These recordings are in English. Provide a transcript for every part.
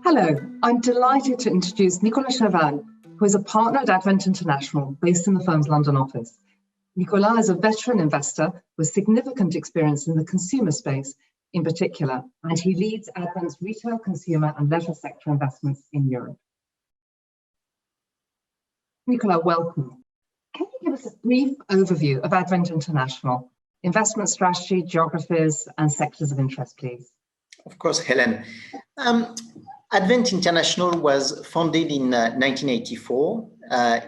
Hello, I'm delighted to introduce Nicolas Chavanne, who is a partner at Advent International based in the firm's London office. Nicolas is a veteran investor with significant experience in the consumer space in particular, and he leads Advent's retail, consumer and leisure sector investments in Europe. Nicolas, welcome. Can you give us a brief overview of Advent International, investment strategy, geographies and sectors of interest, please? Of course, Helen. Advent International was founded in 1984.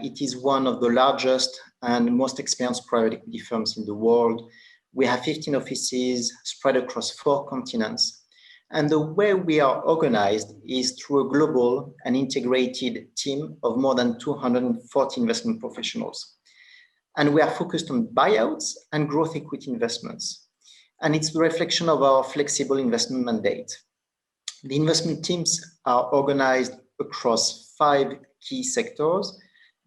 It is one of the largest and most experienced private equity firms in the world. We have 15 offices spread across 4 continents. And the way we are organized is through a global and integrated team of more than 240 investment professionals. And we are focused on buyouts and growth equity investments. And it's the reflection of our flexible investment mandate. The investment teams are organized across 5 key sectors: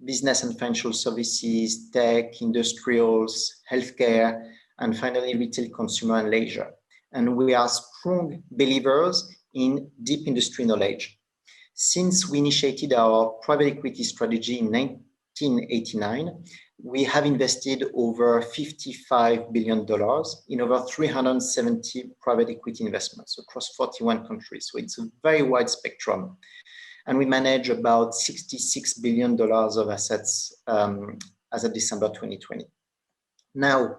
business and financial services, tech, industrials, healthcare, and finally retail, consumer and leisure. And we are strong believers in deep industry knowledge. Since we initiated our private equity strategy in 1989, we have invested over $55 billion in over 370 private equity investments across 41 countries. So it's a very wide spectrum. And we manage about $66 billion of assets as of December 2020. Now,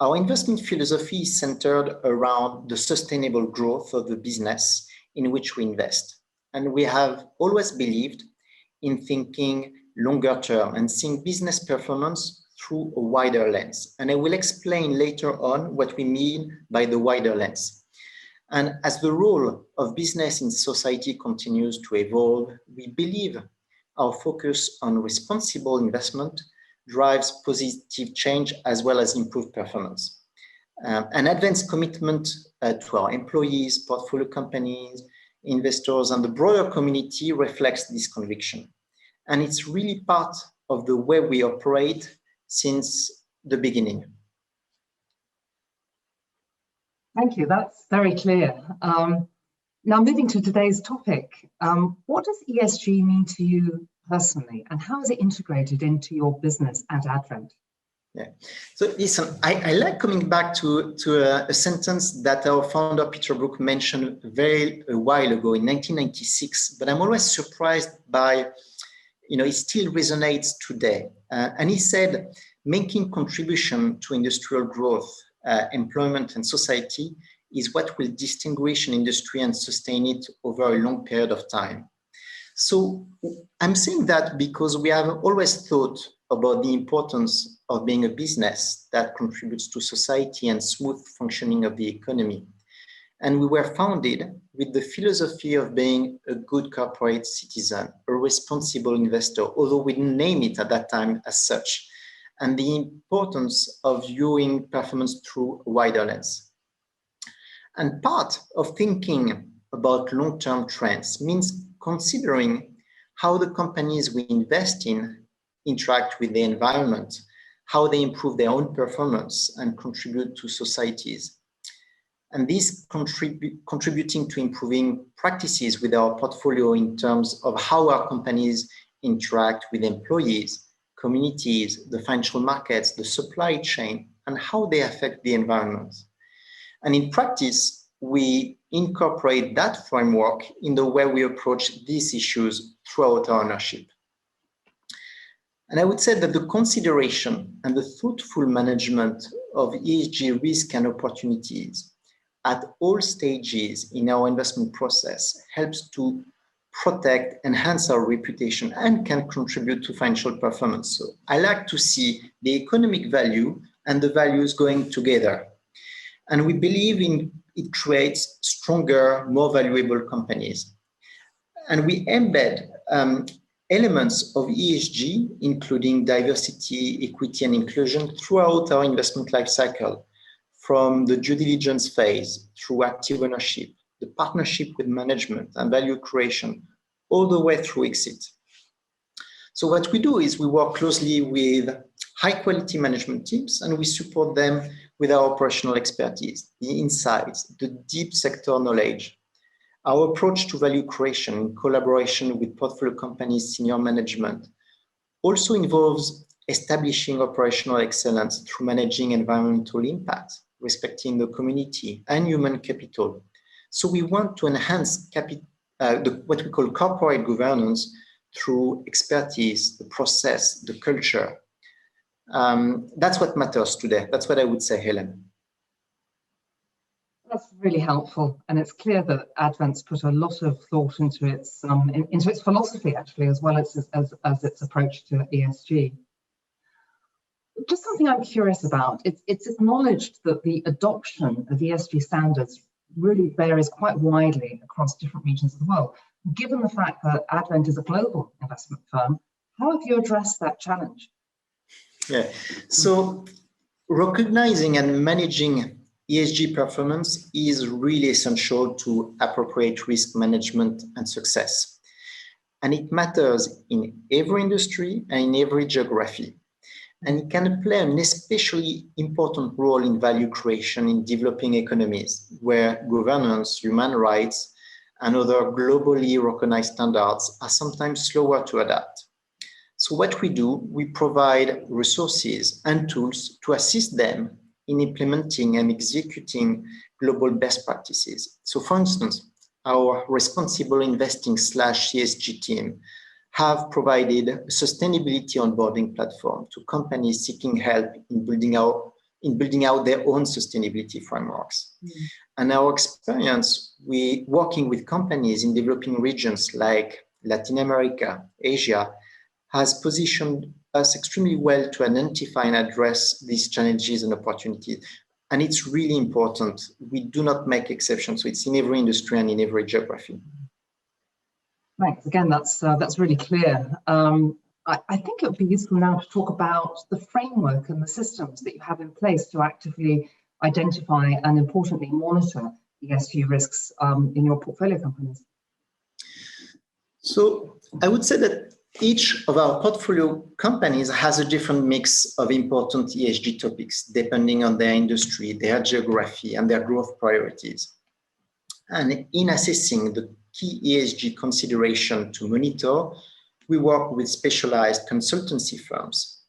our investment philosophy is centered around the sustainable growth of the business in which we invest. And we have always believed in thinking longer term and seeing business performance through a wider lens. And I will explain later on what we mean by the wider lens. And as the role of business in society continues to evolve, we believe our focus on responsible investment drives positive change as well as improved performance. And Advent's commitment to our employees, portfolio companies, investors, and the broader community reflects this conviction. And it's really part of the way we operate since the beginning. Thank you, that's very clear. Now moving to today's topic, what does ESG mean to you personally, and how is it integrated into your business at Advent? Yeah. So listen, I like coming back to a sentence that our founder Peter Brook mentioned a while ago in 1996, but I'm always surprised by, it still resonates today. And he said, making contribution to industrial growth, employment and society is what will distinguish an industry and sustain it over a long period of time. So I'm saying that because we have always thought about the importance of being a business that contributes to society and smooth functioning of the economy. And we were founded with the philosophy of being a good corporate citizen, a responsible investor, although we didn't name it at that time as such, and the importance of viewing performance through a wider lens. And part of thinking about long-term trends means considering how the companies we invest in interact with the environment, how they improve their own performance and contribute to societies. And this contributing to improving practices with our portfolio in terms of how our companies interact with employees, communities, the financial markets, the supply chain, and how they affect the environment. And in practice, we incorporate that framework in the way we approach these issues throughout our ownership. And I would say that the consideration and the thoughtful management of ESG risk and opportunities at all stages in our investment process helps to protect, enhance our reputation, and can contribute to financial performance. So I like to see the economic value and the values going together. And we believe in it creates stronger, more valuable companies. And we embed elements of ESG, including diversity, equity, and inclusion throughout our investment lifecycle, from the due diligence phase through active ownership, the partnership with management and value creation, all the way through exit. So what we do is we work closely with high quality management teams and we support them with our operational expertise, the insights, the deep sector knowledge. Our approach to value creation in collaboration with portfolio companies' senior management also involves establishing operational excellence through managing environmental impact, respecting the community and human capital. So we want to enhance what we call corporate governance through expertise, the process, the culture. That's what matters today. That's what I would say, Helen. That's really helpful, and it's clear that Advent's put a lot of thought into its philosophy, actually, as well as its approach to ESG. Just something I'm curious about. It's acknowledged that the adoption of ESG standards really varies quite widely across different regions of the world. Given the fact that Advent is a global investment firm, how have you addressed that challenge? Yeah, so recognizing and managing ESG performance is really essential to appropriate risk management and success. And it matters in every industry and in every geography. And it can play an especially important role in value creation in developing economies, where governance, human rights, and other globally recognized standards are sometimes slower to adapt. So what we do, we provide resources and tools to assist them in implementing and executing global best practices. So for instance, our responsible investing /ESG team have provided a sustainability onboarding platform to companies seeking help in building out their own sustainability frameworks. And our experience working with companies in developing regions like Latin America, Asia, has positioned us extremely well to identify and address these challenges and opportunities. And it's really important. We do not make exceptions. So it's in every industry and in every geography. Thanks. Again, that's really clear. I think it would be useful now to talk about the framework and the systems that you have in place to actively identify and, importantly, monitor ESG risks in your portfolio companies. So I would say that each of our portfolio companies has a different mix of important ESG topics, depending on their industry, their geography, and their growth priorities. And in assessing the key ESG consideration to monitor, we work with specialized consultancy firms,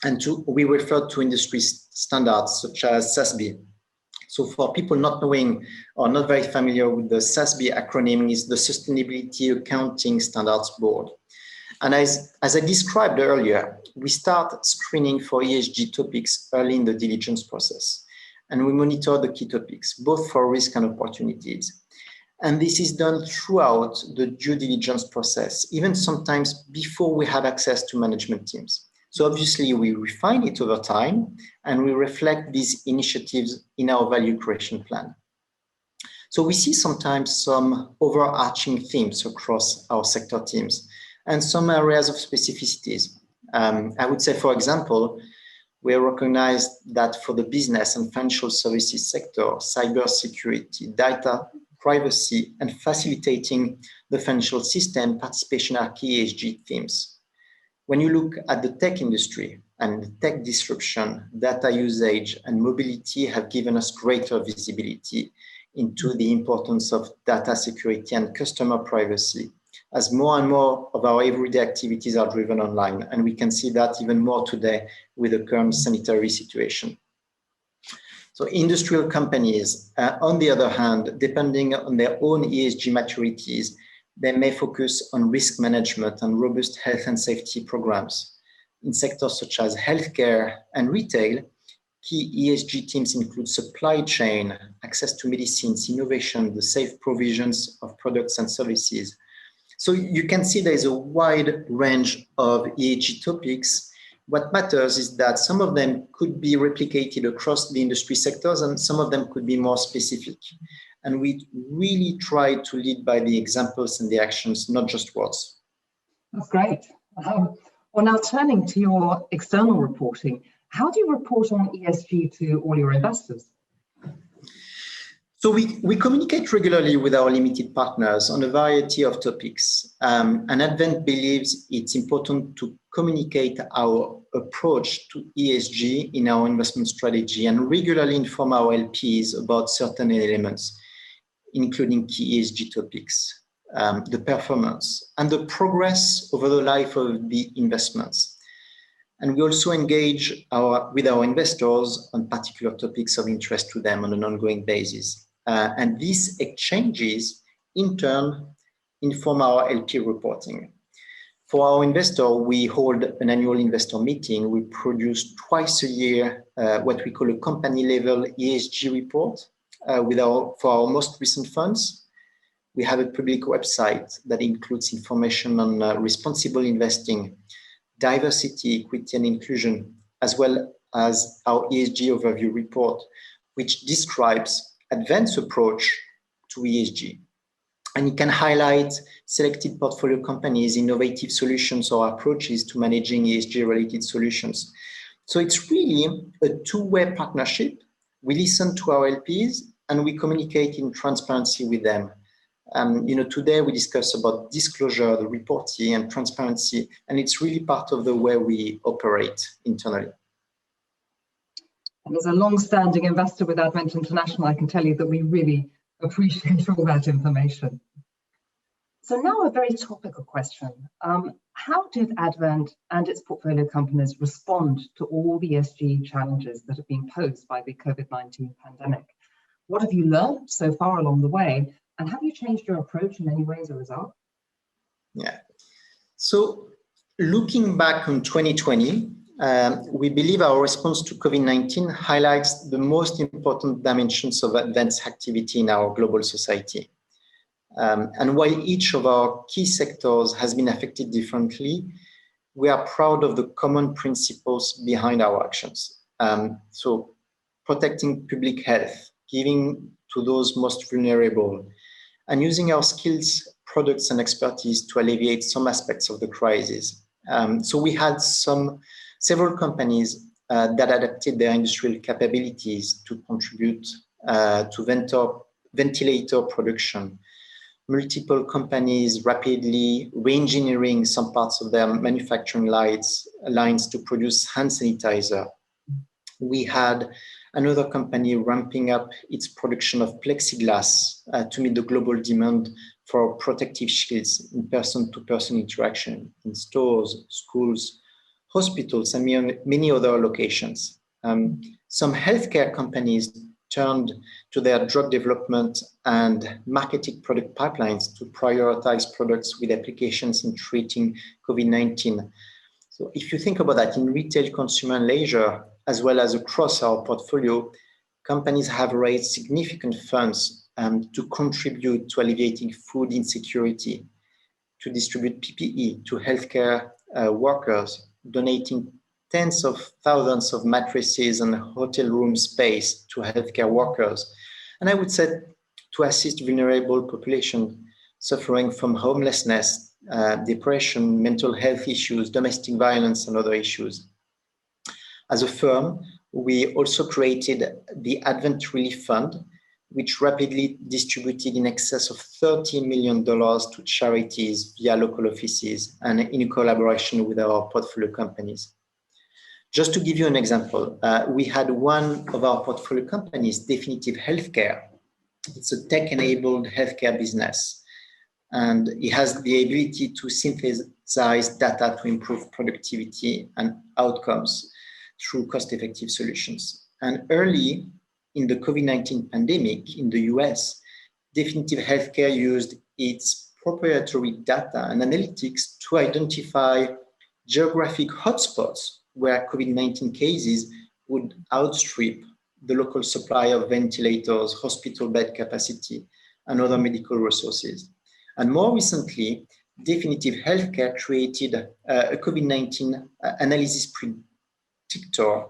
and we refer to industry standards such as SASB. So for people not knowing or not very familiar with the SASB acronym, is the Sustainability Accounting Standards Board. And as I described earlier, we start screening for ESG topics early in the diligence process, and we monitor the key topics, both for risk and opportunities. And this is done throughout the due diligence process, even sometimes before we have access to management teams. So obviously we refine it over time, and we reflect these initiatives in our value creation plan. So we see sometimes some overarching themes across our sector teams and some areas of specificities. I would say, for example, we recognize that for the business and financial services sector, cybersecurity, data, privacy, and facilitating the financial system participation are key ESG themes. When you look at the tech industry and the tech disruption, data usage and mobility have given us greater visibility into the importance of data security and customer privacy, as more and more of our everyday activities are driven online. And we can see that even more today with the current sanitary situation. So industrial companies, on the other hand, depending on their own ESG maturities, they may focus on risk management and robust health and safety programs. In sectors such as healthcare and retail, key ESG teams include supply chain, access to medicines, innovation, the safe provisions of products and services. So you can see there is a wide range of ESG topics. What matters is that some of them could be replicated across the industry sectors, and some of them could be more specific. And we really try to lead by the examples and the actions, not just words. That's great. Well, now turning to your external reporting, how do you report on ESG to all your investors? So we communicate regularly with our limited partners on a variety of topics. And Advent believes it's important to communicate our approach to ESG in our investment strategy and regularly inform our LPs about certain elements. including key ESG topics, the performance, and the progress over the life of the investments. And we also engage with our investors on particular topics of interest to them on an ongoing basis. And these exchanges, in turn, inform our LP reporting. For our investor, we hold an annual investor meeting. We produce twice a year what we call a company-level ESG report for our most recent funds. We have a public website that includes information on responsible investing, diversity, equity, and inclusion, as well as our ESG overview report, which describes advanced approach to ESG. And it can highlight selected portfolio companies' innovative solutions or approaches to managing ESG-related solutions. So it's really a two-way partnership. We listen to our LPs and we communicate in transparency with them. Today we discuss about disclosure, the reporting and transparency, and it's really part of the way we operate internally. And as a long-standing investor with Advent International, I can tell you that we really appreciate all that information. So now a very topical question. How did Advent and its portfolio companies respond to all the ESG challenges that have been posed by the COVID-19 pandemic? What have you learned so far along the way? And have you changed your approach in any way as a result? Yeah. So looking back on 2020, we believe our response to COVID-19 highlights the most important dimensions of Advent's activity in our global society. And while each of our key sectors has been affected differently, we are proud of the common principles behind our actions. So protecting public health, giving to those most vulnerable, and using our skills, products, and expertise to alleviate some aspects of the crisis. So we had several companies that adapted their industrial capabilities to contribute to ventilator production. Multiple companies rapidly re-engineering some parts of their manufacturing lines to produce hand sanitizer. We had another company ramping up its production of plexiglass to meet the global demand for protective shields in person-to-person interaction in stores, schools, hospitals, and many other locations. Some healthcare companies turned to their drug development and marketing product pipelines to prioritize products with applications in treating COVID-19. So if you think about that, in retail, consumer, and leisure, as well as across our portfolio, companies have raised significant funds to contribute to alleviating food insecurity, to distribute PPE to healthcare workers, donating tens of thousands of mattresses and hotel room space to healthcare workers. And I would say to assist vulnerable population suffering from homelessness, depression, mental health issues, domestic violence, and other issues. As a firm, we also created the Advent Relief Fund, which rapidly distributed in excess of $30 million to charities via local offices and in collaboration with our portfolio companies. Just to give you an example, we had one of our portfolio companies, Definitive Healthcare. It's a tech-enabled healthcare business, and it has the ability to synthesize data to improve productivity and outcomes through cost-effective solutions. And early in the COVID-19 pandemic in the US, Definitive Healthcare used its proprietary data and analytics to identify geographic hotspots where COVID-19 cases would outstrip the local supply of ventilators, hospital bed capacity, and other medical resources. And more recently, Definitive Healthcare created a COVID-19 analysis predictor,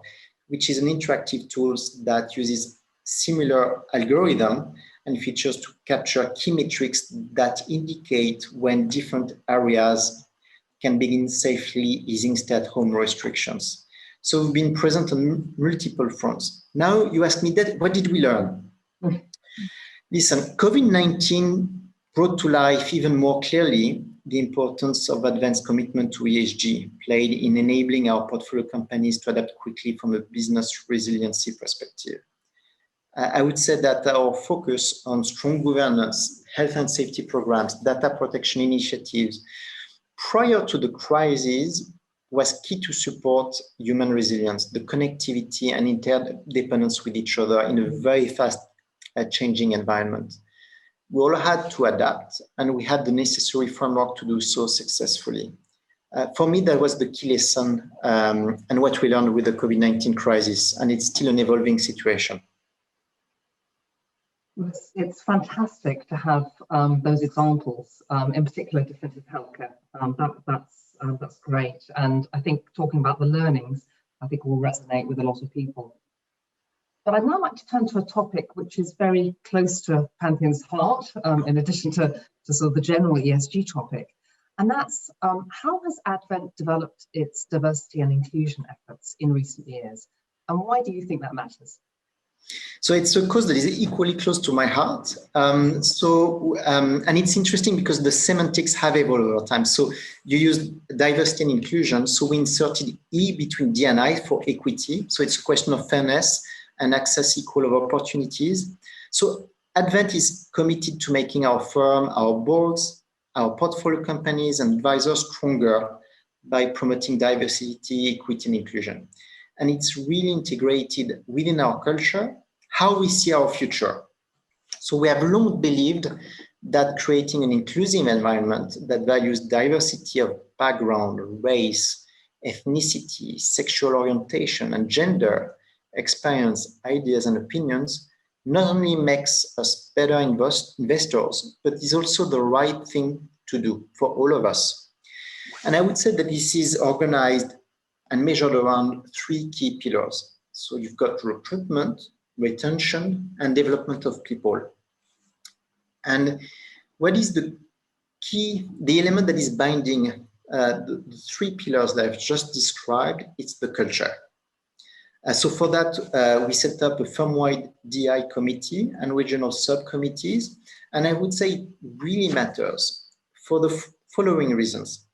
which is an interactive tool that uses similar algorithm and features to capture key metrics that indicate when different areas can begin safely easing stay-at-home restrictions. So we've been present on multiple fronts. Now you ask me that, what did we learn? Listen, COVID-19 brought to life even more clearly the importance of Advent's commitment to ESG, played in enabling our portfolio companies to adapt quickly from a business resiliency perspective. I would say that our focus on strong governance, health and safety programs, data protection initiatives prior to the crisis was key to support human resilience, the connectivity and interdependence with each other in a very fast changing environment. We all had to adapt, and we had the necessary framework to do so successfully. For me, that was the key lesson and what we learned with the COVID-19 crisis, and it's still an evolving situation. It's fantastic to have those examples, in particular defensive healthcare. That's great. And I think talking about the learnings, I think will resonate with a lot of people. But I'd now like to turn to a topic which is very close to Pantheon's heart, in addition to sort of the general ESG topic. And that's how has Advent developed its diversity and inclusion efforts in recent years? And why do you think that matters? So it's a cause that is equally close to my heart. And it's interesting because the semantics have evolved over time. So you use diversity and inclusion. So we inserted E between D and I for equity. So it's a question of fairness and access equal of opportunities. So Advent is committed to making our firm, our boards, our portfolio companies and advisors stronger by promoting diversity, equity, and inclusion. And it's really integrated within our culture, how we see our future. So we have long believed that creating an inclusive environment that values diversity of background, race, ethnicity, sexual orientation, and gender, experience, ideas, and opinions not only makes us better investors, but is also the right thing to do for all of us. And I would say that this is organized and measured around three key pillars. So you've got recruitment, retention, and development of people. And what is the element that is binding the three pillars that I've just described? It's the culture. So for that, we set up a firm-wide DI committee and regional subcommittees. And I would say it really matters for the following reasons.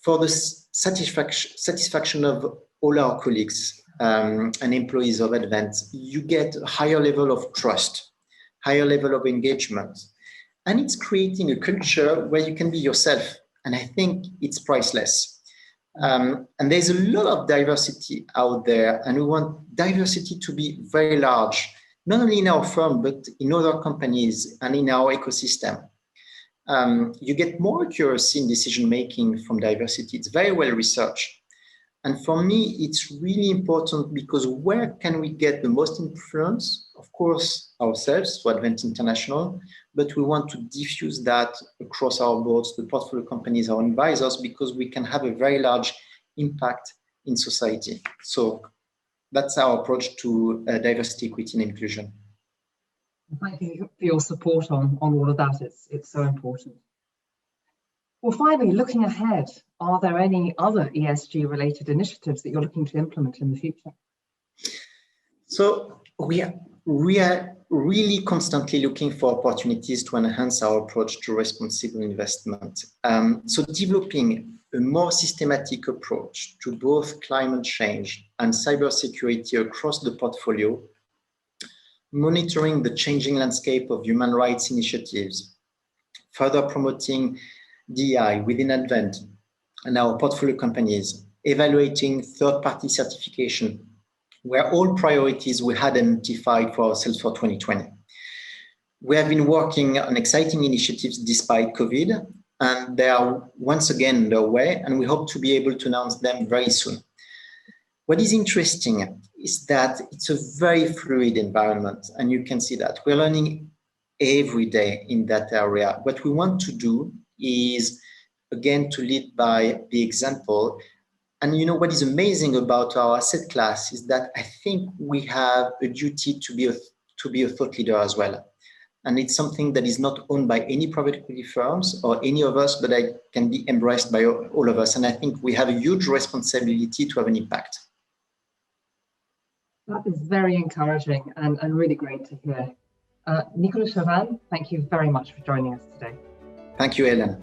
For the satisfaction of all our colleagues and employees of Advent, you get a higher level of trust, higher level of engagement. And it's creating a culture where you can be yourself. And I think it's priceless. And there's a lot of diversity out there, and we want diversity to be very large, not only in our firm, but in other companies and in our ecosystem. You get more accuracy in decision-making from diversity. It's very well researched. And for me, it's really important because where can we get the most influence? Of course, ourselves, so Advent International, but we want to diffuse that across our boards, the portfolio companies, our advisors, because we can have a very large impact in society. So that's our approach to diversity, equity, and inclusion. Thank you for your support on all of that. It's so important. Well, finally, looking ahead, are there any other ESG related initiatives that you're looking to implement in the future? So we are really constantly looking for opportunities to enhance our approach to responsible investment. So developing a more systematic approach to both climate change and cybersecurity across the portfolio, monitoring the changing landscape of human rights initiatives, further promoting DI within Advent and our portfolio companies, evaluating third-party certification, were all priorities we had identified for ourselves for 2020. We have been working on exciting initiatives despite COVID, and they are once again underway, and we hope to be able to announce them very soon. What is interesting is that it's a very fluid environment, and you can see that. We're learning every day in that area. What we want to do is, again, to lead by the example. And you know what is amazing about our asset class is that I think we have a duty to be a thought leader as well. And it's something that is not owned by any private equity firms or any of us, but it can be embraced by all of us. And I think we have a huge responsibility to have an impact. That is very encouraging and really great to hear. Nicolas Chavanne, thank you very much for joining us today. Thank you, Helen.